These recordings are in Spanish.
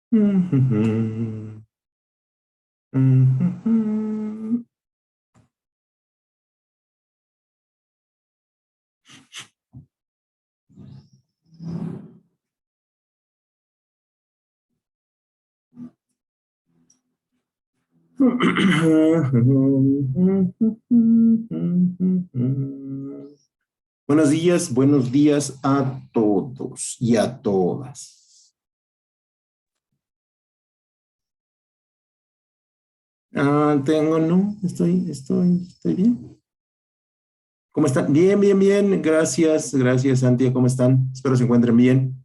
Buenos días a todos y a todas. Estoy bien. ¿Cómo están? Bien. Gracias, Santia. ¿Cómo están? Espero se encuentren bien.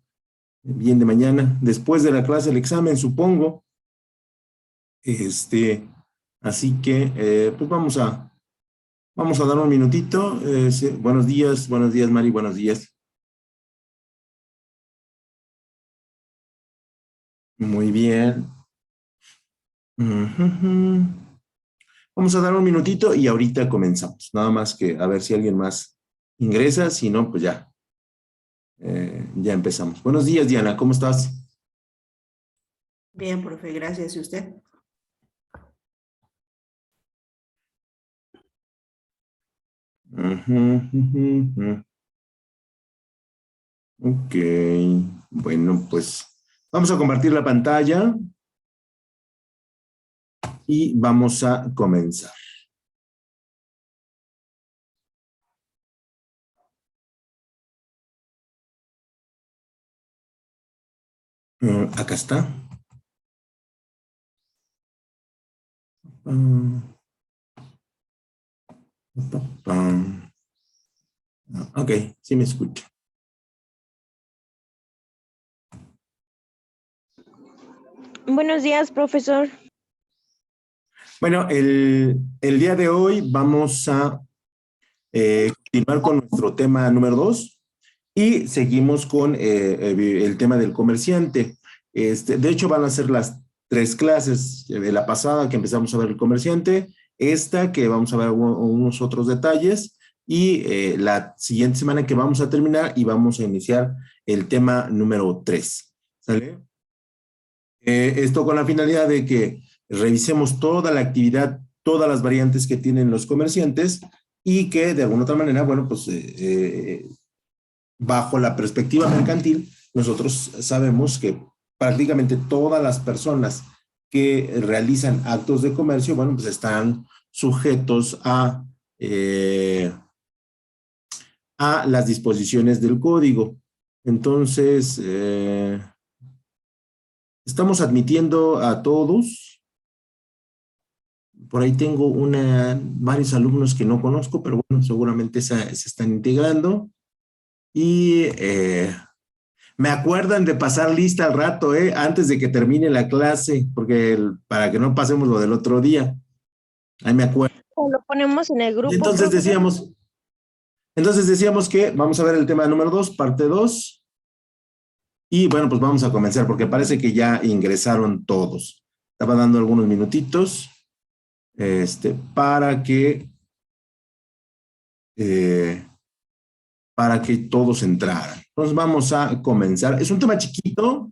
Bien de mañana. Después de la clase, el examen, supongo. Así que, pues vamos a dar un minutito. Sí, buenos días, Mari, buenos días. Muy bien. Vamos a dar un minutito y ahorita comenzamos. Nada más que a ver si alguien más ingresa. Si no, pues ya empezamos. Buenos días, Diana. ¿Cómo estás? Bien, profe, gracias. ¿Y usted? Ok. Bueno, pues vamos a compartir la pantalla y vamos a comenzar. Acá está. Ok, sí me escucho. Buenos días, profesor. Bueno, el día de hoy vamos a continuar con nuestro tema número 2 y seguimos con el tema del comerciante. De hecho, van a ser las 3 clases de la pasada que empezamos a ver el comerciante, esta que vamos a ver unos otros detalles y la siguiente semana que vamos a terminar y vamos a iniciar el tema número 3. ¿Sale? Esto con la finalidad de que revisemos toda la actividad, todas las variantes que tienen los comerciantes y que de alguna otra manera, bueno, pues bajo la perspectiva mercantil, nosotros sabemos que prácticamente todas las personas que realizan actos de comercio, bueno, pues están sujetos a las disposiciones del código. Entonces, estamos admitiendo a todos. Por ahí tengo varios alumnos que no conozco, pero bueno, seguramente se están integrando. Y me acuerdan de pasar lista al rato, antes de que termine la clase, porque para que no pasemos lo del otro día. Ahí me acuerdo. Lo ponemos en el grupo. Y entonces decíamos que vamos a ver el tema número 2, parte 2. Y bueno, pues vamos a comenzar, porque parece que ya ingresaron todos. Estaba dando algunos minutitos para que todos entraran. Entonces vamos a comenzar. Es un tema chiquito.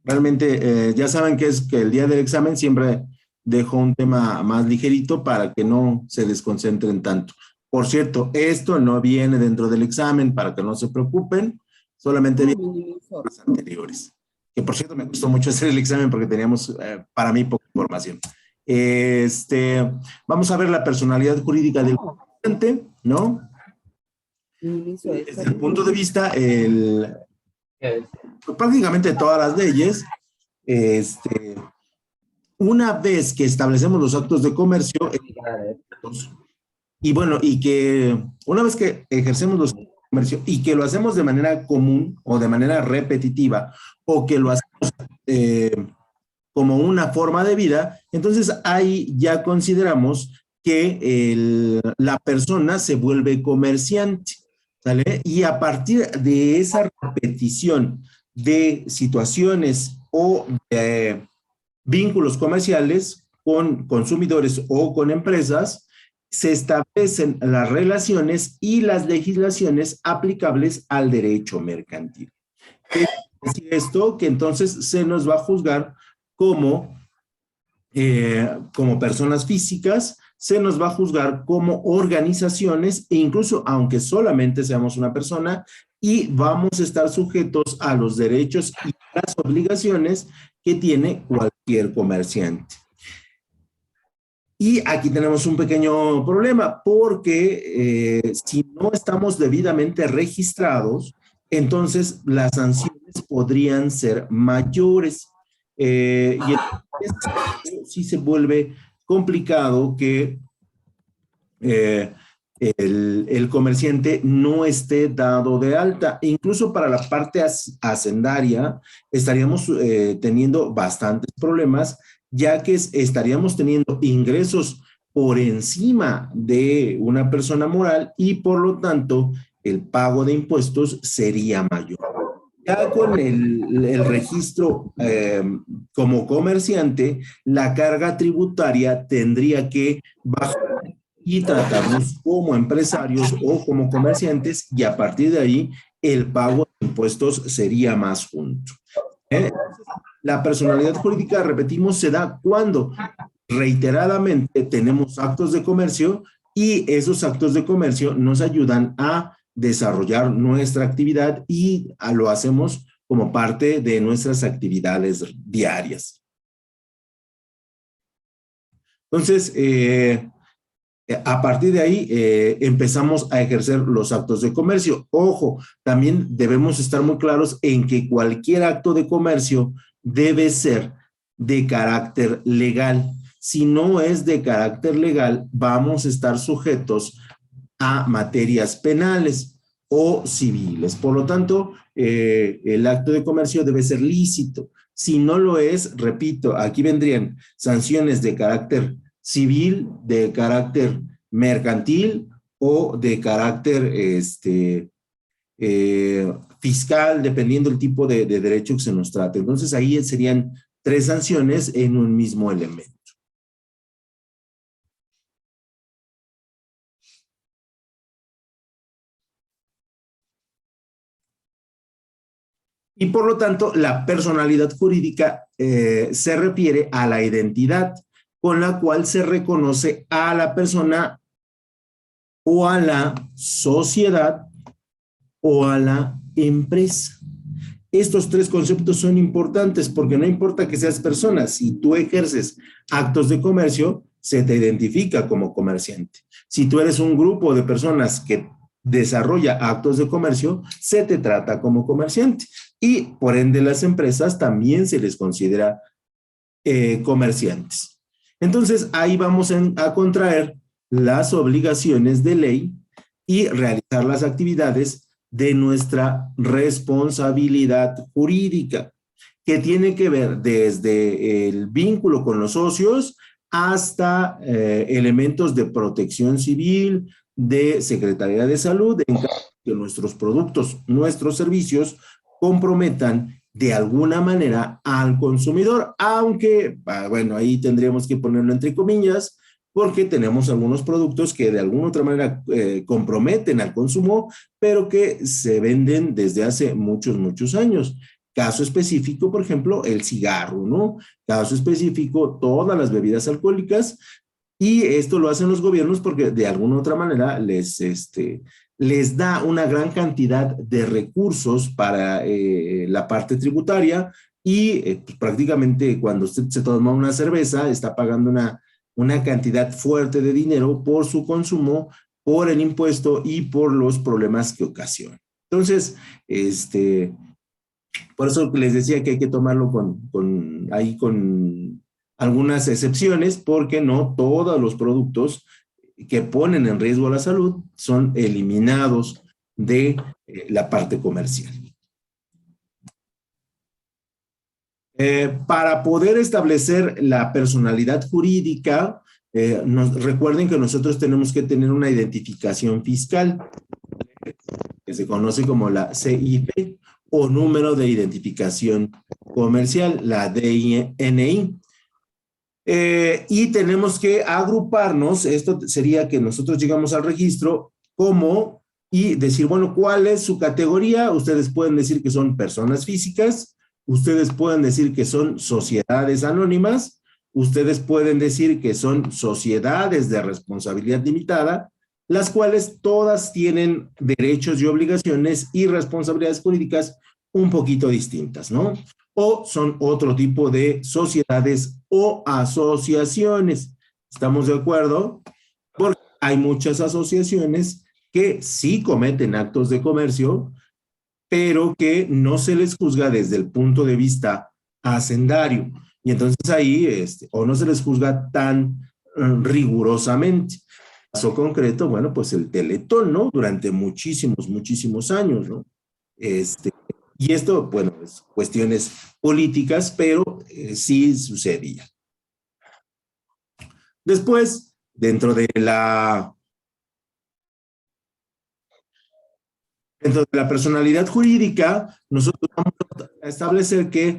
Realmente ya saben que es que el día del examen siempre dejo un tema más ligerito para que no se desconcentren tanto. Por cierto, esto no viene dentro del examen, para que no se preocupen, solamente viene los anteriores. Que por cierto me costó mucho hacer el examen porque teníamos para mí poca información. Vamos a ver la personalidad jurídica del cliente, ¿no? Desde el punto de vista, prácticamente todas las leyes, una vez que establecemos los actos de comercio, y bueno, y que una vez que ejercemos los actos de comercio y que lo hacemos de manera común o de manera repetitiva, o que lo hacemos como una forma de vida, entonces ahí ya consideramos que la persona se vuelve comerciante, ¿sale? Y a partir de esa repetición de situaciones o de vínculos comerciales con consumidores o con empresas, se establecen las relaciones y las legislaciones aplicables al derecho mercantil. Es decir, esto que entonces se nos va a juzgar como, como personas físicas, se nos va a juzgar como organizaciones e incluso aunque solamente seamos una persona, y vamos a estar sujetos a los derechos y las obligaciones que tiene cualquier comerciante. Y aquí tenemos un pequeño problema porque si no estamos debidamente registrados, entonces las sanciones podrían ser mayores. Y entonces sí se vuelve complicado que eh, el comerciante no esté dado de alta. E incluso para la parte hacendaria estaríamos teniendo bastantes problemas, ya que estaríamos teniendo ingresos por encima de una persona moral y por lo tanto el pago de impuestos sería mayor. Ya con el registro como comerciante, la carga tributaria tendría que bajar y tratarnos como empresarios o como comerciantes, y a partir de ahí el pago de impuestos sería más junto. La personalidad jurídica, repetimos, se da cuando reiteradamente tenemos actos de comercio y esos actos de comercio nos ayudan a desarrollar nuestra actividad y lo hacemos como parte de nuestras actividades diarias. Entonces, a partir de ahí empezamos a ejercer los actos de comercio. Ojo, también debemos estar muy claros en que cualquier acto de comercio debe ser de carácter legal. Si no es de carácter legal, vamos a estar sujetos a materias penales o civiles. Por lo tanto, el acto de comercio debe ser lícito. Si no lo es, repito, aquí vendrían sanciones de carácter civil, de carácter mercantil o de carácter fiscal, dependiendo del tipo de derecho que se nos trate. Entonces, ahí serían 3 sanciones en un mismo elemento. Y por lo tanto, la personalidad jurídica se refiere a la identidad con la cual se reconoce a la persona o a la sociedad o a la empresa. Estos 3 conceptos son importantes porque no importa que seas persona, si tú ejerces actos de comercio, se te identifica como comerciante. Si tú eres un grupo de personas que desarrolla actos de comercio, se te trata como comerciante. Y por ende las empresas también se les considera comerciantes. Entonces ahí vamos a contraer las obligaciones de ley y realizar las actividades de nuestra responsabilidad jurídica, que tiene que ver desde el vínculo con los socios hasta elementos de protección civil, de Secretaría de Salud, en caso de que nuestros productos, nuestros servicios comprometan de alguna manera al consumidor, aunque, bueno, ahí tendríamos que ponerlo entre comillas, porque tenemos algunos productos que de alguna otra manera comprometen al consumo, pero que se venden desde hace muchos años. Caso específico, por ejemplo, el cigarro, ¿no? Caso específico, todas las bebidas alcohólicas, y esto lo hacen los gobiernos porque de alguna otra manera les da una gran cantidad de recursos para la parte tributaria y pues, prácticamente cuando usted se toma una cerveza está pagando una cantidad fuerte de dinero por su consumo, por el impuesto y por los problemas que ocasiona. Entonces, por eso les decía que hay que tomarlo con algunas excepciones, porque no todos los productos que ponen en riesgo la salud son eliminados de la parte comercial. Para poder establecer la personalidad jurídica, recuerden que nosotros tenemos que tener una identificación fiscal, que se conoce como la CIF, o número de identificación comercial, la DNI. Y tenemos que agruparnos, esto sería que nosotros llegamos al registro como y decir, bueno, ¿cuál es su categoría? Ustedes pueden decir que son personas físicas ustedes pueden decir que son sociedades anónimas, ustedes pueden decir que son sociedades de responsabilidad limitada, las cuales todas tienen derechos y obligaciones y responsabilidades jurídicas un poquito distintas, ¿no? O son otro tipo de sociedades o asociaciones. ¿Estamos de acuerdo? Porque hay muchas asociaciones que sí cometen actos de comercio, pero que no se les juzga desde el punto de vista hacendario. Y entonces ahí, o no se les juzga tan rigurosamente. Caso concreto, bueno, pues el Teletón, ¿no? Durante muchísimos años, ¿no? Y esto, bueno, es cuestiones políticas, pero sí sucedía. Después, dentro de la personalidad jurídica, nosotros vamos a establecer que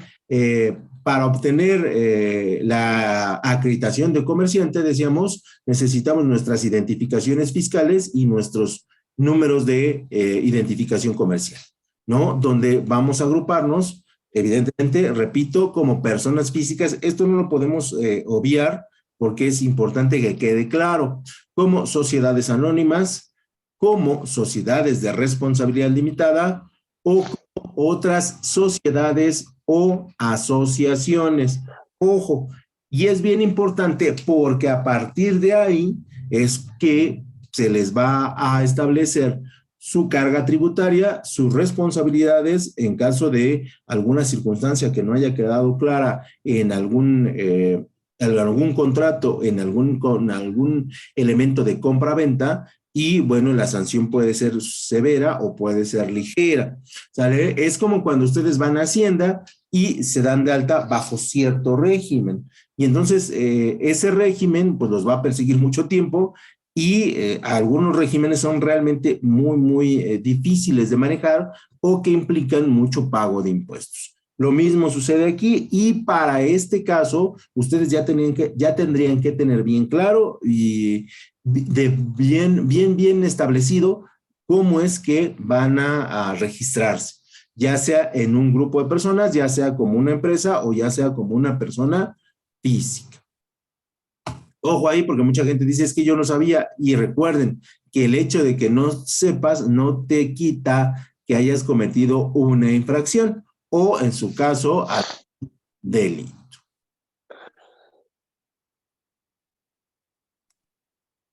para obtener la acreditación de comerciante, decíamos, necesitamos nuestras identificaciones fiscales y nuestros números de identificación comercial, ¿no? Donde vamos a agruparnos, evidentemente, repito, como personas físicas. Esto no lo podemos obviar porque es importante que quede claro, como sociedades anónimas, como sociedades de responsabilidad limitada o como otras sociedades o asociaciones. Ojo, y es bien importante porque a partir de ahí es que se les va a establecer su carga tributaria, sus responsabilidades en caso de alguna circunstancia que no haya quedado clara en algún contrato, con algún elemento de compra-venta. Y bueno, la sanción puede ser severa o puede ser ligera, ¿sale? Es como cuando ustedes van a Hacienda y se dan de alta bajo cierto régimen. Y entonces ese régimen pues los va a perseguir mucho tiempo y algunos regímenes son realmente muy difíciles de manejar o que implican mucho pago de impuestos. Lo mismo sucede aquí y para este caso ustedes ya tendrían que tener bien claro y bien establecido cómo es que van a registrarse, ya sea en un grupo de personas, ya sea como una empresa o ya sea como una persona física. Ojo ahí, porque mucha gente dice, es que yo no sabía, y recuerden que el hecho de que no sepas no te quita que hayas cometido una infracción o, en su caso, delito.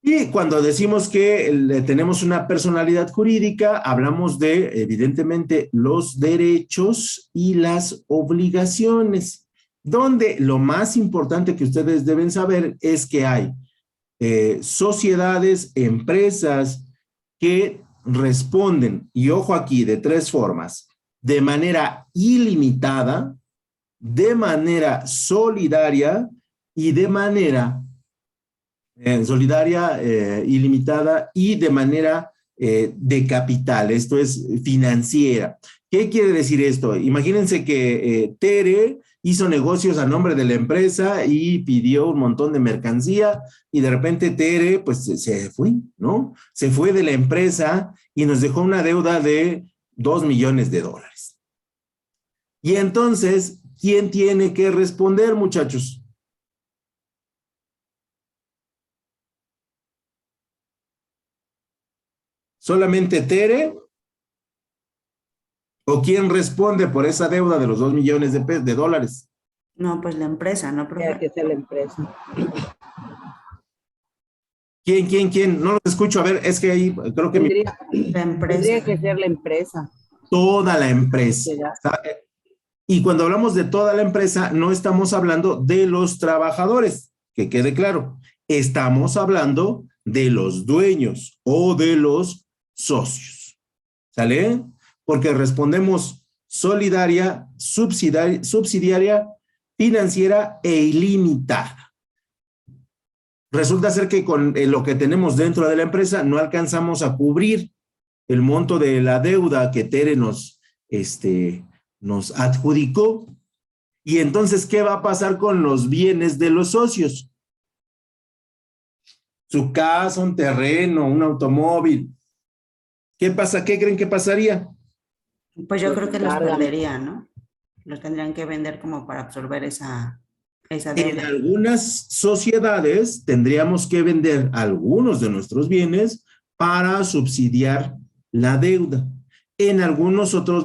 Y cuando decimos que tenemos una personalidad jurídica, hablamos de, evidentemente, los derechos y las obligaciones, donde lo más importante que ustedes deben saber es que hay sociedades, empresas que responden, y ojo aquí, de tres formas: de manera ilimitada, de manera solidaria y de manera solidaria, ilimitada y de manera de capital, esto es financiera. ¿Qué quiere decir esto? Imagínense que Tere hizo negocios a nombre de la empresa y pidió un montón de mercancía y de repente Tere pues se fue, ¿no? Se fue de la empresa y nos dejó una deuda de $2 millones. Y entonces, ¿quién tiene que responder, muchachos? ¿Solamente Tere? ¿O quién responde por esa deuda de los $2 millones de dólares? No, pues la empresa, ¿no, profe? Tiene que ser la empresa. ¿Quién? No los escucho. A ver, es que ahí creo que La empresa. Tendría que ser la empresa. toda la empresa. Y cuando hablamos de toda la empresa, no estamos hablando de los trabajadores, que quede claro. Estamos hablando de los dueños o de los socios. ¿Sale? Porque respondemos solidaria, subsidiaria, financiera e ilimitada. Resulta ser que con lo que tenemos dentro de la empresa no alcanzamos a cubrir el monto de la deuda que Tere nos adjudicó. Y entonces, ¿qué va a pasar con los bienes de los socios? Su casa, un terreno, un automóvil. ¿Qué pasa? ¿Qué creen que pasaría? Pues yo creo que los perdería, ¿no? Los tendrían que vender como para absorber esa En deuda. algunas sociedades tendríamos que vender algunos de nuestros bienes para subsidiar la deuda. En algunos otros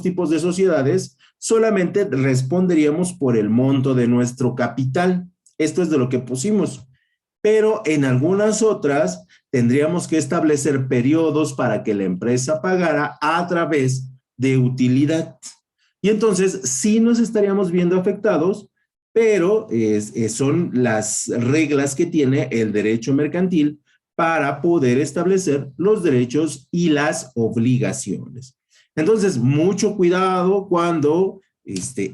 tipos de sociedades solamente responderíamos por el monto de nuestro capital. Esto es de lo que pusimos. Pero en algunas otras tendríamos que establecer periodos para que la empresa pagara a través de utilidad. Y entonces sí nos estaríamos viendo afectados, pero son las reglas que tiene el derecho mercantil para poder establecer los derechos y las obligaciones. Entonces, mucho cuidado cuando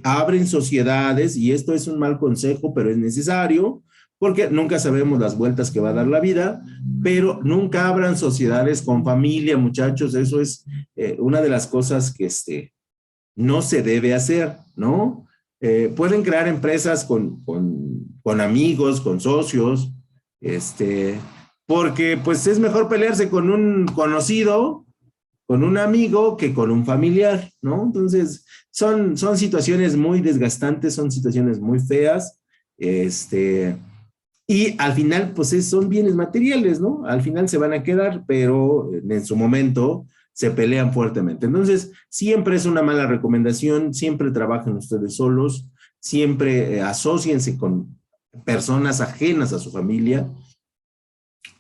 abren sociedades, y esto es un mal consejo, pero es necesario, porque nunca sabemos las vueltas que va a dar la vida, pero nunca abran sociedades con familia, muchachos. Eso es una de las cosas que no se debe hacer, ¿no? Pueden crear empresas con amigos, con socios, porque pues es mejor pelearse con un conocido, con un amigo, que con un familiar, ¿no? Entonces, son situaciones muy desgastantes, son situaciones muy feas, y al final, pues son bienes materiales, ¿no? Al final se van a quedar, pero en su momento se pelean fuertemente. Entonces, siempre es una mala recomendación, siempre trabajen ustedes solos, siempre asóciense con personas ajenas a su familia,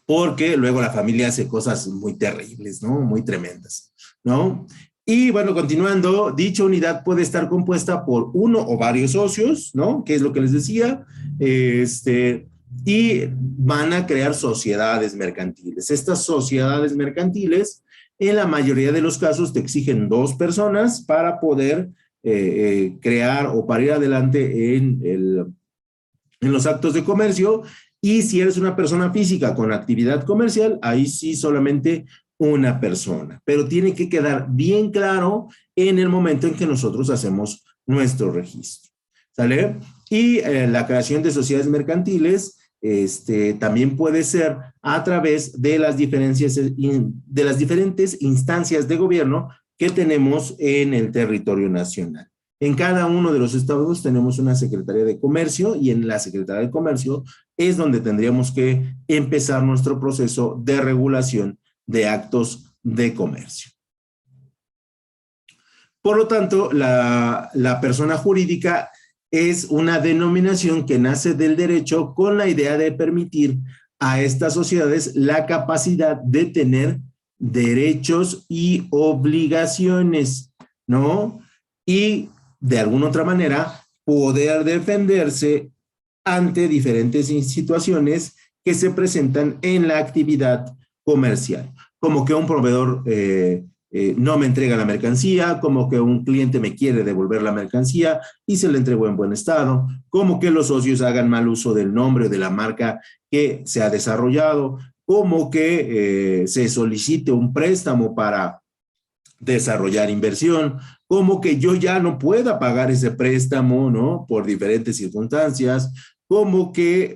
porque luego la familia hace cosas muy terribles, ¿no? Muy tremendas, ¿no? Y bueno, continuando, dicha unidad puede estar compuesta por uno o varios socios, ¿no? Que es lo que les decía, y van a crear sociedades mercantiles. Estas sociedades mercantiles, en la mayoría de los casos, te exigen 2 personas para poder crear o para ir adelante en los actos de comercio. Y si eres una persona física con actividad comercial, ahí sí solamente una persona. Pero tiene que quedar bien claro en el momento en que nosotros hacemos nuestro registro. ¿Sale? Y la creación de sociedades mercantiles también puede ser a través de las diferentes instancias de gobierno que tenemos en el territorio nacional. En cada uno de los estados tenemos una Secretaría de Comercio, y en la Secretaría de Comercio es donde tendríamos que empezar nuestro proceso de regulación de actos de comercio. Por lo tanto, la persona jurídica es una denominación que nace del derecho con la idea de permitir a estas sociedades la capacidad de tener derechos y obligaciones, ¿no? Y de alguna otra manera poder defenderse ante diferentes situaciones que se presentan en la actividad comercial, como que un proveedor no me entrega la mercancía, como que un cliente me quiere devolver la mercancía y se le entregó en buen estado, como que los socios hagan mal uso del nombre o de la marca que se ha desarrollado, como que se solicite un préstamo para desarrollar inversión, como que yo ya no pueda pagar ese préstamo, ¿no? Por diferentes circunstancias, como que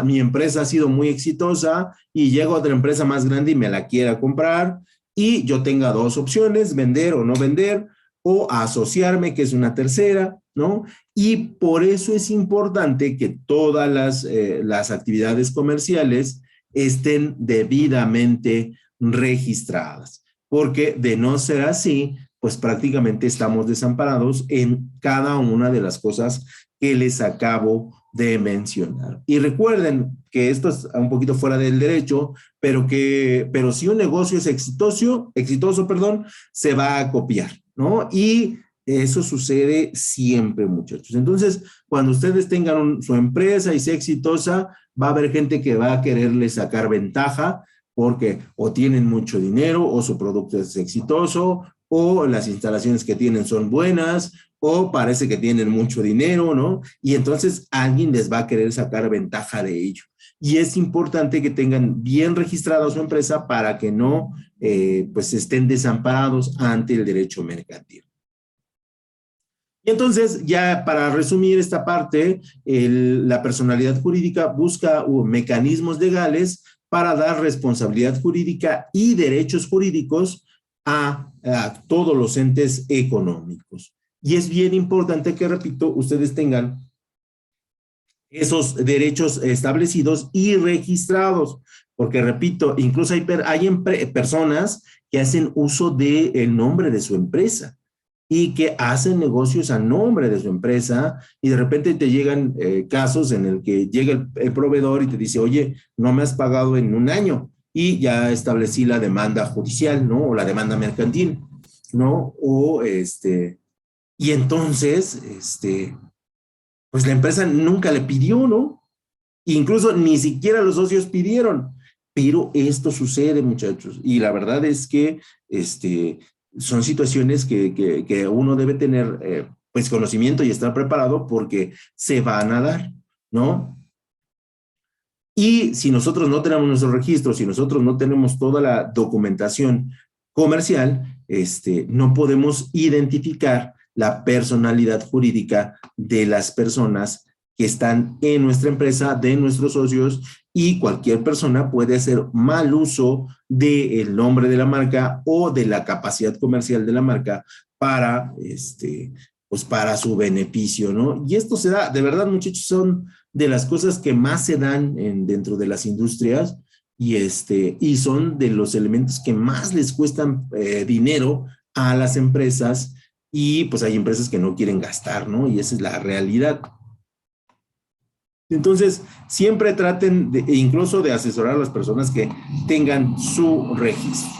mi empresa ha sido muy exitosa y llega otra empresa más grande y me la quiera comprar, y yo tenga 2 opciones, vender o no vender, o asociarme, que es una tercera, ¿no? Y por eso es importante que todas las actividades comerciales estén debidamente registradas, porque de no ser así, pues prácticamente estamos desamparados en cada una de las cosas que les acabo de mencionar. Y recuerden que esto es un poquito fuera del derecho, pero si un negocio es exitoso, se va a copiar, ¿no? Y eso sucede siempre, muchachos. Entonces, cuando ustedes tengan su empresa y sea exitosa, va a haber gente que va a quererle sacar ventaja porque o tienen mucho dinero, o su producto es exitoso, o las instalaciones que tienen son buenas, o parece que tienen mucho dinero, ¿no? Y entonces alguien les va a querer sacar ventaja de ello. Y es importante que tengan bien registrada su empresa para que no pues estén desamparados ante el derecho mercantil. Y entonces, ya para resumir esta parte, la personalidad jurídica busca mecanismos legales para dar responsabilidad jurídica y derechos jurídicos a todos los entes económicos. Y es bien importante que, repito, ustedes tengan esos derechos establecidos y registrados, porque repito, incluso hay personas que hacen uso del nombre de su empresa y que hacen negocios a nombre de su empresa y de repente te llegan casos en el que llega el proveedor y te dice, oye, no me has pagado en un año y ya establecí la demanda judicial, ¿no? O la demanda mercantil, ¿no? Y entonces, pues la empresa nunca le pidió, ¿no? Incluso ni siquiera los socios pidieron. Pero esto sucede, muchachos. Y la verdad es que son situaciones que uno debe tener pues conocimiento y estar preparado porque se van a dar, ¿no? Y si nosotros no tenemos nuestros registros, si nosotros no tenemos toda la documentación comercial, no podemos identificar la personalidad jurídica de las personas que están en nuestra empresa, de nuestros socios, y cualquier persona puede hacer mal uso del nombre de la marca o de la capacidad comercial de la marca para, pues para su beneficio, ¿no? Y esto se da, de verdad, muchachos, son de las cosas que más se dan dentro de las industrias y son de los elementos que más les cuestan dinero a las empresas y pues hay empresas que no quieren gastar, ¿no? Y esa es la realidad. Entonces, siempre traten incluso de asesorar a las personas que tengan su registro.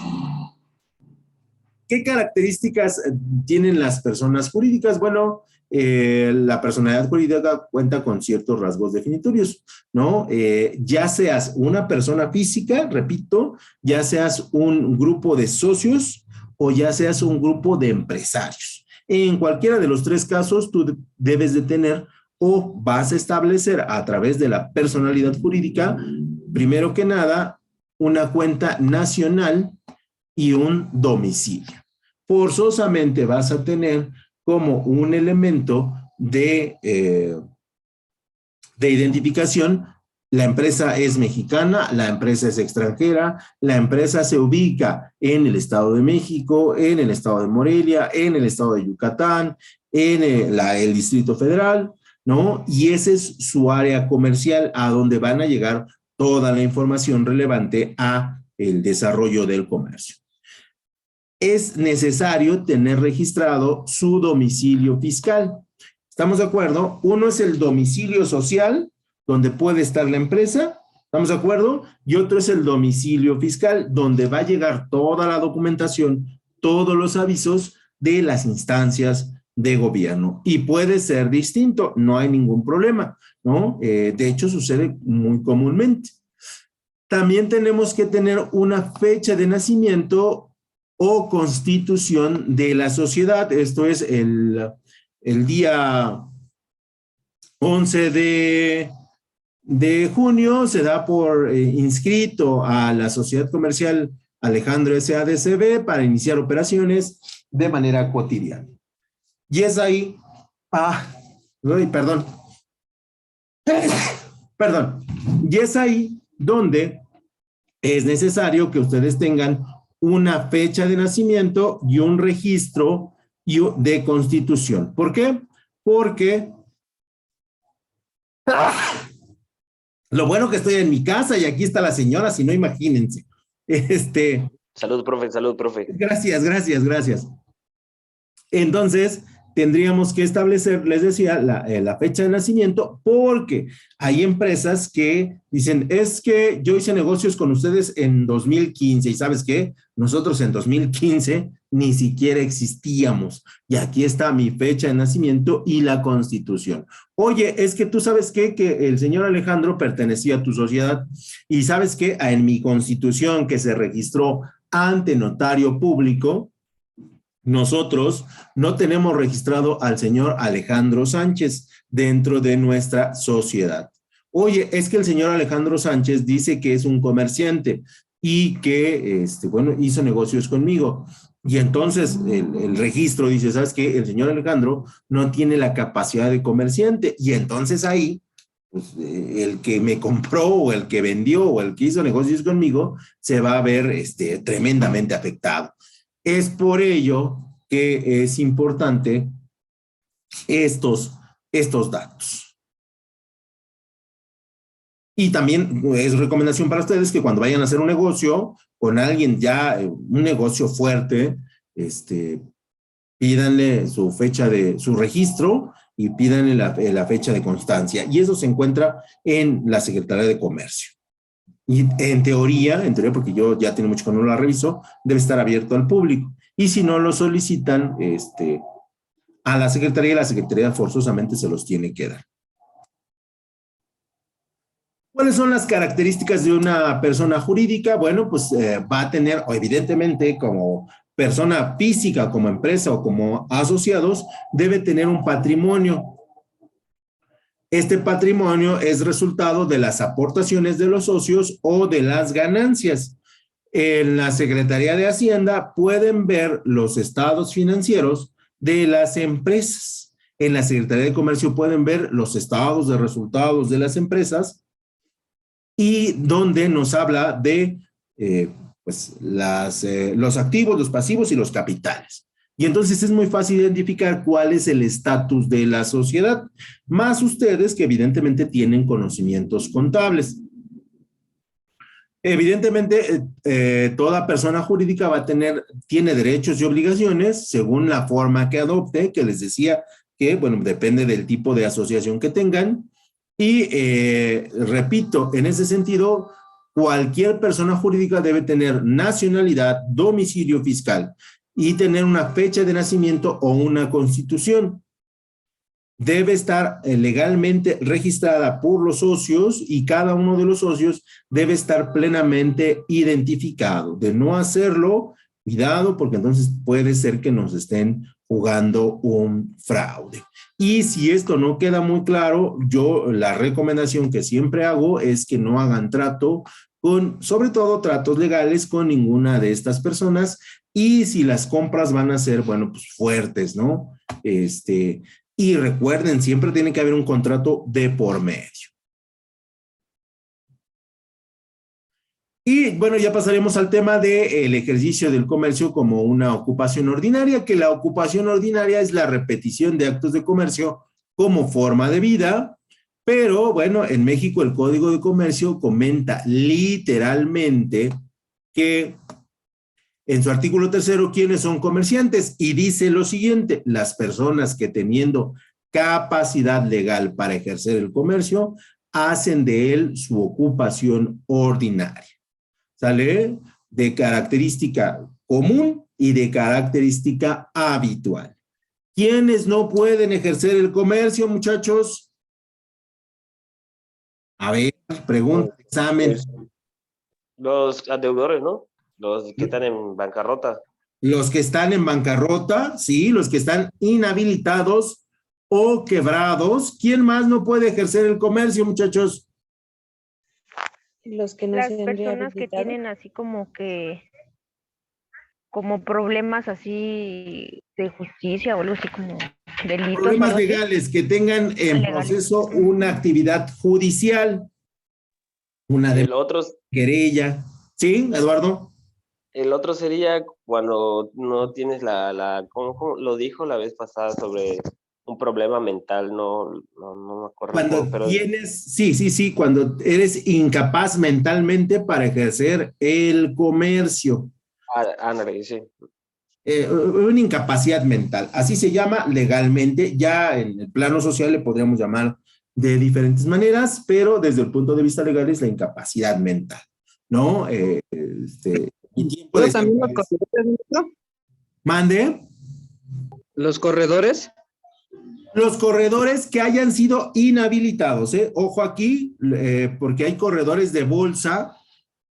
¿Qué características tienen las personas jurídicas? Bueno, la personalidad jurídica cuenta con ciertos rasgos definitorios, ¿no? Ya seas una persona física, repito, ya seas un grupo de socios o ya seas un grupo de empresarios. En cualquiera de los tres casos, tú debes de tener o vas a establecer a través de la personalidad jurídica, primero que nada, una cuenta nacional y un domicilio. Forzosamente vas a tener como un elemento de identificación. La empresa es mexicana, la empresa es extranjera, la empresa se ubica en el Estado de México, en el Estado de Morelia, en el Estado de Yucatán, en el Distrito Federal, ¿no? Y ese es su área comercial a donde van a llegar toda la información relevante a el desarrollo del comercio. Es necesario tener registrado su domicilio fiscal. ¿Estamos de acuerdo? Uno es el domicilio social, donde puede estar la empresa, ¿estamos de acuerdo? Y otro es el domicilio fiscal, donde va a llegar toda la documentación, todos los avisos de las instancias de gobierno. Y puede ser distinto, no hay ningún problema, ¿no? De hecho, sucede muy comúnmente. También tenemos que tener una fecha de nacimiento o constitución de la sociedad. Esto es el día 11 de junio, se da por inscrito a la Sociedad Comercial Alejandro S.A.D.C.B. para iniciar operaciones de manera cotidiana. Y es ahí, y es ahí donde es necesario que ustedes tengan una fecha de nacimiento y un registro de constitución. ¿Por qué? Porque lo bueno que estoy en mi casa y aquí está la señora, si no, imagínense. Salud, profe, salud, profe. Gracias. Entonces, tendríamos que establecer, les decía, la fecha de nacimiento, porque hay empresas que dicen, es que yo hice negocios con ustedes en 2015, y ¿sabes qué? Nosotros en 2015 ni siquiera existíamos, y aquí está mi fecha de nacimiento y la Constitución. Oye, es que tú sabes qué, que el señor Alejandro pertenecía a tu sociedad, y ¿sabes qué? En mi Constitución que se registró ante notario público, nosotros no tenemos registrado al señor Alejandro Sánchez dentro de nuestra sociedad. Oye, es que el señor Alejandro Sánchez dice que es un comerciante y que, hizo negocios conmigo. Y entonces el registro dice, ¿sabes qué? El señor Alejandro no tiene la capacidad de comerciante. Y entonces ahí, pues, el que me compró o el que vendió o el que hizo negocios conmigo se va a ver tremendamente afectado. Es por ello que es importante estos datos. Y también es recomendación para ustedes que cuando vayan a hacer un negocio con alguien ya, un negocio fuerte, pídanle su fecha de su registro y pídanle la fecha de constancia. Y eso se encuentra en la Secretaría de Comercio. Y en teoría, porque yo ya tiene mucho que no la reviso, debe estar abierto al público. Y si no lo solicitan a la Secretaría forzosamente se los tiene que dar. ¿Cuáles son las características de una persona jurídica? Bueno, pues va a tener, evidentemente, como persona física, como empresa o como asociados, debe tener un patrimonio. Este patrimonio es resultado de las aportaciones de los socios o de las ganancias. En la Secretaría de Hacienda pueden ver los estados financieros de las empresas. En la Secretaría de Comercio pueden ver los estados de resultados de las empresas y donde nos habla de los activos, los pasivos y los capitales. Y entonces es muy fácil identificar cuál es el estatus de la sociedad, más ustedes que evidentemente tienen conocimientos contables. Evidentemente, toda persona jurídica tiene derechos y obligaciones según la forma que adopte, que les decía que, bueno, depende del tipo de asociación que tengan. Y repito, en ese sentido, cualquier persona jurídica debe tener nacionalidad, domicilio fiscal y tener una fecha de nacimiento o una constitución. Debe estar legalmente registrada por los socios y cada uno de los socios debe estar plenamente identificado. De no hacerlo, cuidado, porque entonces puede ser que nos estén jugando un fraude. Y si esto no queda muy claro, yo la recomendación que siempre hago es que no hagan trato sobre todo tratos legales con ninguna de estas personas, y si las compras van a ser, bueno, pues fuertes, ¿no? Y recuerden, siempre tiene que haber un contrato de por medio. Y bueno, ya pasaremos al tema del ejercicio del comercio como una ocupación ordinaria, que la ocupación ordinaria es la repetición de actos de comercio como forma de vida, pero bueno, en México el Código de Comercio comenta literalmente que en su artículo 3, ¿quiénes son comerciantes? Y dice lo siguiente: las personas que teniendo capacidad legal para ejercer el comercio hacen de él su ocupación ordinaria. ¿Sale? De característica común y de característica habitual. ¿Quiénes no pueden ejercer el comercio, muchachos? A ver, pregunta, examen. Los adeudores, ¿no? Los que están en bancarrota. Los que están en bancarrota, sí, los que están inhabilitados o quebrados. ¿Quién más no puede ejercer el comercio, muchachos? Los que no Las se han personas que rehabilitado. tienen así como problemas así de justicia o algo así como delitos. Problemas algo así. legales, que tengan en Legales. proceso una actividad judicial, una El otro, querella. ¿Sí, Eduardo? el otro sería cuando no tienes ¿cómo lo dijo la vez pasada sobre un problema mental? No me acuerdo. Cuando pero tienes, sí, cuando eres incapaz mentalmente para ejercer el comercio. Ándale, sí. Una incapacidad mental, así se llama legalmente. Ya en el plano social le podríamos llamar de diferentes maneras, pero desde el punto de vista legal es la incapacidad mental, ¿no? Y tiempo de ¿También los corredores, ¿no? Mande. ¿Los corredores? Los corredores que hayan sido inhabilitados, ojo aquí, porque hay corredores de bolsa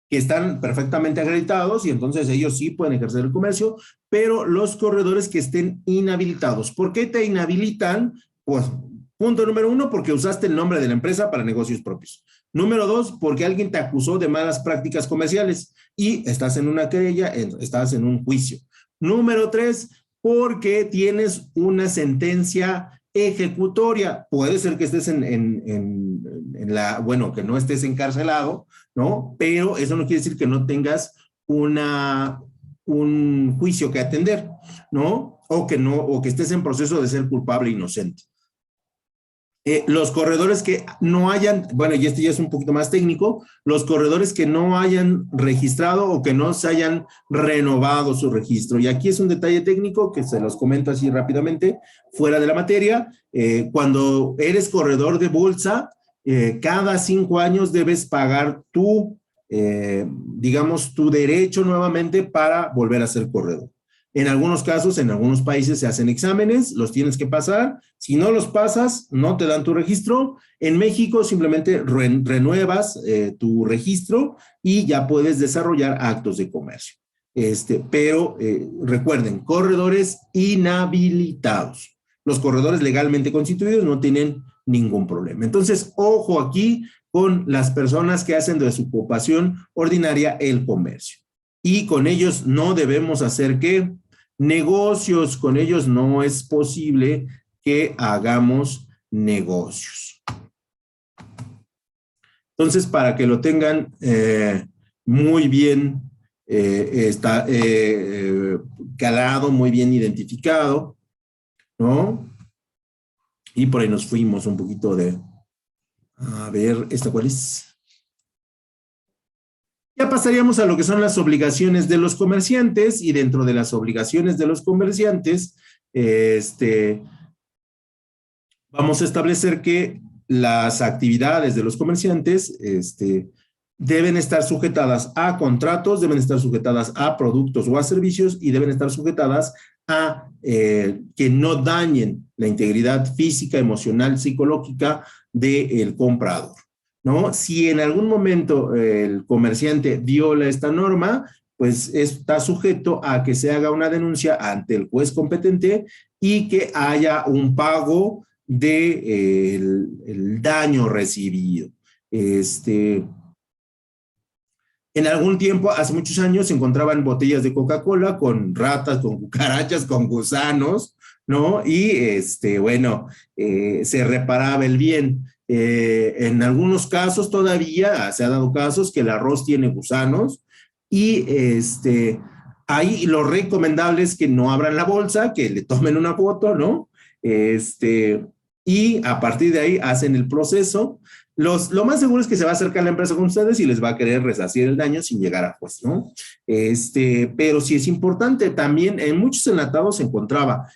que están perfectamente acreditados y entonces ellos sí pueden ejercer el comercio, pero los corredores que estén inhabilitados. ¿Por qué te inhabilitan? Pues, punto número 1, porque usaste el nombre de la empresa para negocios propios. Número 2, porque alguien te acusó de malas prácticas comerciales y estás en una querella, estás en un juicio. Número 3, porque tienes una sentencia ejecutoria. Puede ser que estés que no estés encarcelado, ¿no? Pero eso no quiere decir que no tengas un juicio que atender, ¿no? o que no, o que estés en proceso de ser culpable e inocente. Los corredores que no hayan, bueno, y este ya es un poquito más técnico, los corredores que no hayan registrado o que no se hayan renovado su registro. Y aquí es un detalle técnico que se los comento así rápidamente, fuera de la materia. Cuando eres corredor de bolsa, cada 5 años debes pagar digamos, tu derecho nuevamente para volver a ser corredor. En algunos casos, en algunos países se hacen exámenes, los tienes que pasar. Si no los pasas, no te dan tu registro. En México simplemente renuevas tu registro y ya puedes desarrollar actos de comercio. Pero recuerden, corredores inhabilitados. Los corredores legalmente constituidos no tienen ningún problema. Entonces, ojo aquí con las personas que hacen de su ocupación ordinaria el comercio. Y con ellos no debemos hacer ¿qué? Negocios. Con ellos no es posible que hagamos negocios. Entonces, para que lo tengan muy bien calado, muy bien identificado, ¿no? Y por ahí nos fuimos un poquito de... A ver, ¿esta cuál es? Ya pasaríamos a lo que son las obligaciones de los comerciantes, y dentro de las obligaciones de los comerciantes, vamos a establecer que las actividades de los comerciantes deben estar sujetadas a contratos, deben estar sujetadas a productos o a servicios, y deben estar sujetadas a que no dañen la integridad física, emocional, psicológica del comprador, ¿no? Si en algún momento el comerciante viola esta norma, pues está sujeto a que se haga una denuncia ante el juez competente y que haya un pago del daño recibido. En algún tiempo, hace muchos años, se encontraban botellas de Coca-Cola con ratas, con cucarachas, con gusanos, ¿no? Y, se reparaba el bien. En algunos casos todavía se ha dado casos que el arroz tiene gusanos y, ahí lo recomendable es que no abran la bolsa, que le tomen una foto, ¿no? Y a partir de ahí hacen el proceso. Lo más seguro es que se va a acercar la empresa con ustedes y les va a querer resarcir el daño sin llegar a juez, ¿no? Pero sí es importante, también en muchos enlatados se encontraba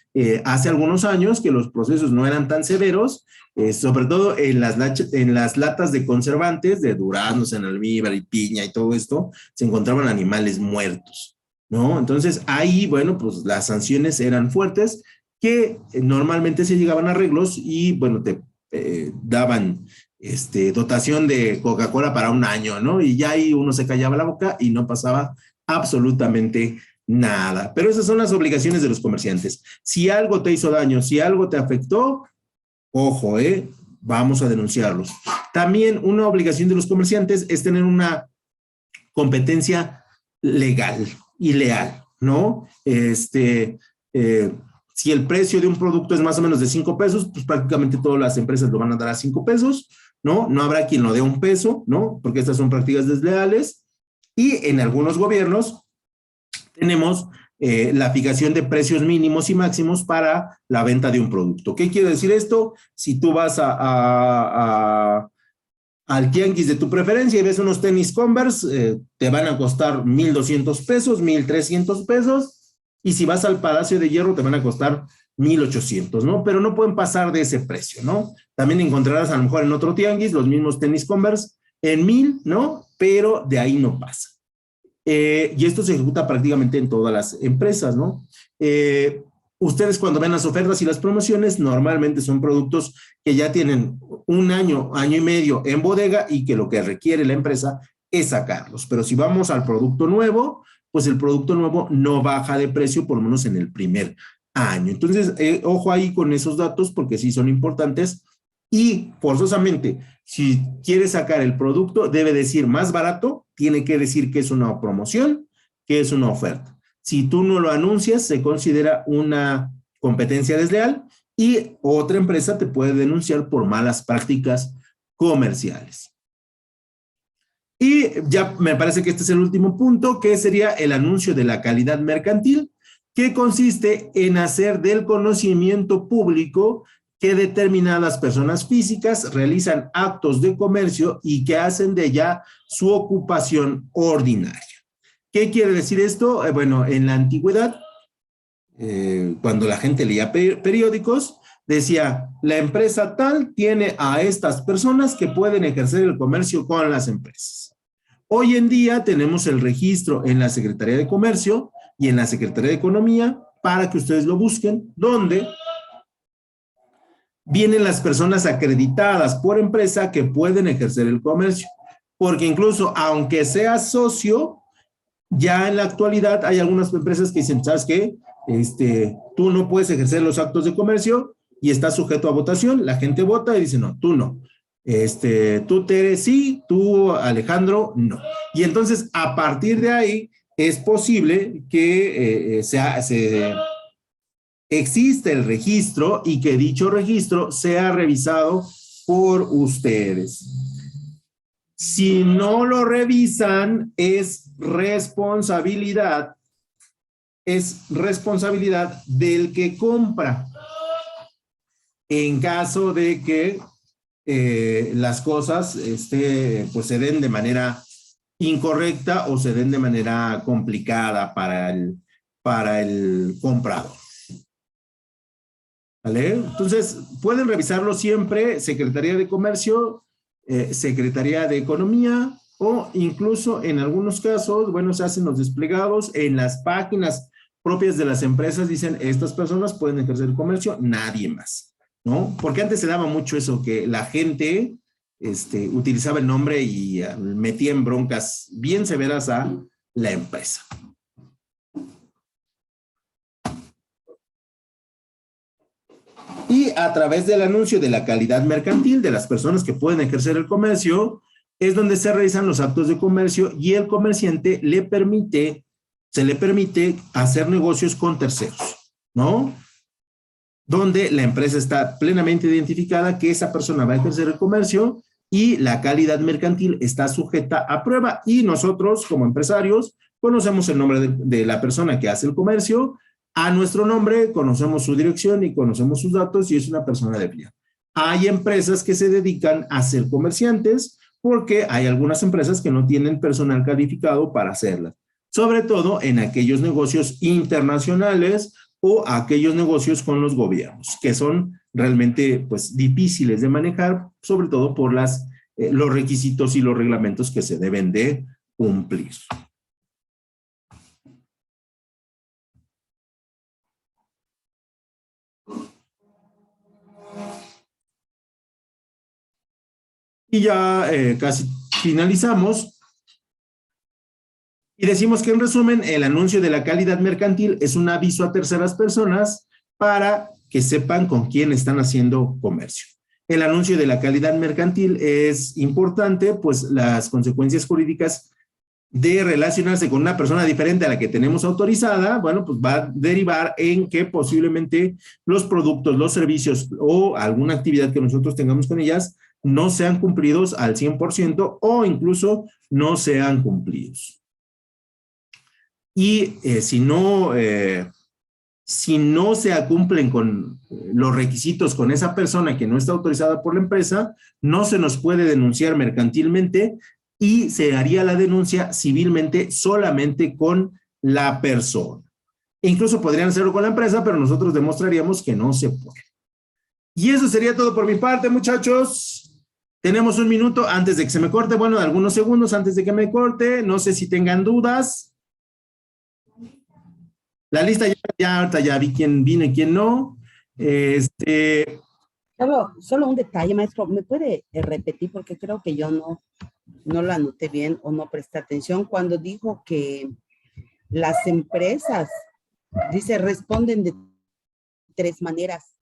hace algunos años que los procesos no eran tan severos, sobre todo en las latas de conservantes, de duraznos, en almíbar y piña y todo esto, se encontraban animales muertos, ¿no? Entonces ahí, bueno, pues las sanciones eran fuertes, que normalmente se llegaban a arreglos y, bueno, te daban dotación de Coca-Cola para un año, ¿no? Y ya ahí uno se callaba la boca y no pasaba absolutamente nada. Pero esas son las obligaciones de los comerciantes. Si algo te hizo daño, si algo te afectó, ojo, vamos a denunciarlos. También una obligación de los comerciantes es tener una competencia legal y leal, ¿no? Si el precio de un producto es más o menos de 5 pesos, pues prácticamente todas las empresas lo van a dar a 5 pesos, ¿no? No habrá quien lo dé 1 peso, ¿no? Porque estas son prácticas desleales. Y en algunos gobiernos tenemos la fijación de precios mínimos y máximos para la venta de un producto. ¿Qué quiere decir esto? Si tú vas al tianguis de tu preferencia y ves unos tenis Converse, te van a costar 1,200 pesos, 1,300 pesos. Y si vas al Palacio de Hierro te van a costar 1,800, ¿no? Pero no pueden pasar de ese precio, ¿no? También encontrarás a lo mejor en otro tianguis los mismos tenis Converse en 1,000, ¿no? Pero de ahí no pasa. Y esto se ejecuta prácticamente en todas las empresas, ¿no? Ustedes cuando ven las ofertas y las promociones, normalmente son productos que ya tienen un año, año y medio en bodega y que lo que requiere la empresa es sacarlos. Pero si vamos al producto nuevo, pues el producto nuevo no baja de precio, por lo menos en el primer año. Entonces, ojo ahí con esos datos porque sí son importantes y forzosamente, si quieres sacar el producto, debe decir más barato, tiene que decir que es una promoción, que es una oferta. Si tú no lo anuncias, se considera una competencia desleal y otra empresa te puede denunciar por malas prácticas comerciales. Y ya me parece que este es el último punto, que sería el anuncio de la calidad mercantil. que consiste en hacer del conocimiento público que determinadas personas físicas realizan actos de comercio y que hacen de ella su ocupación ordinaria. ¿Qué quiere decir esto? Bueno, en la antigüedad, cuando la gente leía periódicos, decía, la empresa tal tiene a estas personas que pueden ejercer el comercio con las empresas. Hoy en día tenemos el registro en la Secretaría de Comercio y en la Secretaría de Economía, para que ustedes lo busquen, donde vienen las personas acreditadas por empresa que pueden ejercer el comercio. Porque incluso, aunque seas socio, ya en la actualidad hay algunas empresas que dicen, ¿sabes qué? Tú no puedes ejercer los actos de comercio y estás sujeto a votación. La gente vota y dice, no, tú no. Tú, Tere, sí, tú, Alejandro, no. Y entonces, a partir de ahí, es posible que existe el registro y que dicho registro sea revisado por ustedes. Si no lo revisan, es responsabilidad del que compra. En caso de que las cosas pues se den de manera incorrecta o se den de manera complicada para el comprador. ¿Vale? Entonces, pueden revisarlo siempre, Secretaría de Comercio, Secretaría de Economía, o incluso en algunos casos, bueno, se hacen los desplegados en las páginas propias de las empresas, dicen, estas personas pueden ejercer el comercio, nadie más, ¿no? Porque antes se daba mucho eso, que la gente utilizaba el nombre y metía en broncas bien severas a la empresa. Y a través del anuncio de la calidad mercantil de las personas que pueden ejercer el comercio, es donde se realizan los actos de comercio y el comerciante se le permite hacer negocios con terceros, ¿no? Donde la empresa está plenamente identificada que esa persona va a ejercer el comercio y la calidad mercantil está sujeta a prueba, y nosotros como empresarios conocemos el nombre de la persona que hace el comercio, a nuestro nombre, conocemos su dirección y conocemos sus datos y es una persona de fiar. Hay empresas que se dedican a ser comerciantes porque hay algunas empresas que no tienen personal calificado para hacerlas, sobre todo en aquellos negocios internacionales o aquellos negocios con los gobiernos, que son realmente pues difíciles de manejar, sobre todo por los requisitos y los reglamentos que se deben de cumplir. Y ya casi finalizamos. Y decimos que en resumen, el anuncio de la calidad mercantil es un aviso a terceras personas para que sepan con quién están haciendo comercio. El anuncio de la calidad mercantil es importante, pues las consecuencias jurídicas de relacionarse con una persona diferente a la que tenemos autorizada, bueno, pues va a derivar en que posiblemente los productos, los servicios o alguna actividad que nosotros tengamos con ellas no sean cumplidos al 100% o incluso no sean cumplidos. Y si no se cumplen con los requisitos con esa persona que no está autorizada por la empresa, no se nos puede denunciar mercantilmente y se haría la denuncia civilmente solamente con la persona. Incluso podrían hacerlo con la empresa, pero nosotros demostraríamos que no se puede. Y eso sería todo por mi parte, muchachos. Tenemos un minuto antes de que se me corte, bueno, algunos segundos antes de que me corte. No sé si tengan dudas. La lista ya vi quién vino y quién no. Solo un detalle, maestro. ¿Me puede repetir? Porque creo que yo no lo anoté bien o no presté atención cuando dijo que las empresas, dice, responden de 3 maneras.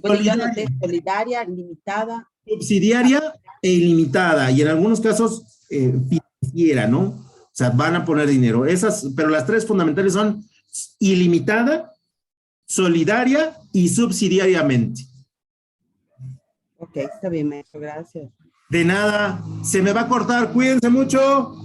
Bueno, yo anoté solidaria, limitada. Subsidiaria e ilimitada, y en algunos casos financiera, ¿no? O sea, van a poner dinero. Pero las 3 fundamentales son ilimitada, solidaria y subsidiariamente. Ok, está bien, maestro, gracias. De nada, se me va a cortar, cuídense mucho.